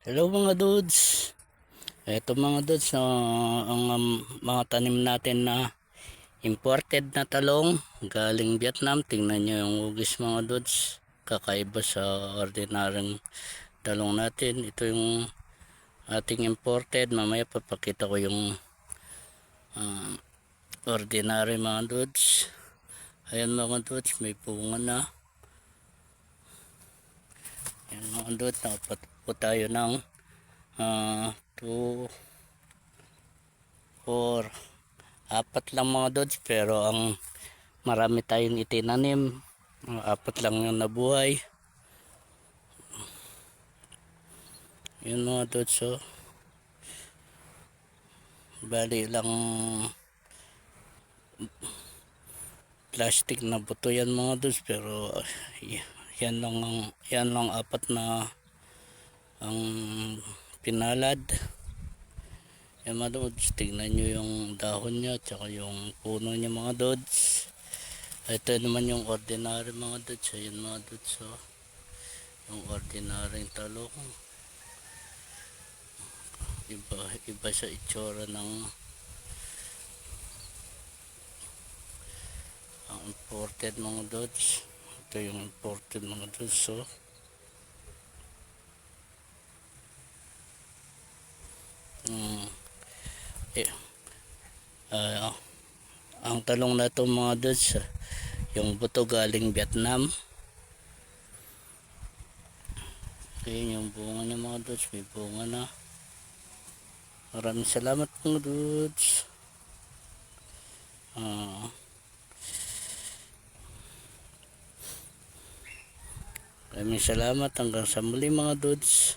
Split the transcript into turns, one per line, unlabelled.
Hello mga dudes. Eto mga dudes, ang mga tanim natin na imported na talong galing Vietnam. Tingnan nyo yung ugis mga dudes. Kakaiba sa ordinaryong talong natin. Ito yung ating imported. Mamaya papakita ko yung uh, ordinary mga dudes. Ayan mga dudes, may bunga na. Ayan mga dudes, nakapatakbo tayo ng 2, 4, 4 lang mga dods, pero ang marami tayong itinanim. 4 lang yung nabuhay. Yun mga dods, so bali lang plastic na buto yan mga dods, pero yan lang 4 na ang pinalad. Yan mga dods, tignan nyo yung dahon nya tsaka yung puno nya mga dods. Ito naman yung ordinary mga dods. Ayan mga dods, so yung ordinary talong, iba sa itsura ng ang imported mga dods. Ito yung imported mga dods, so eh, ang talong na ito mga dods, yung buto galing Vietnam. Ayun yung bunga niya mga dods, may bunga na. Maraming salamat mga dods. Maraming salamat, hanggang sa muli mga dods.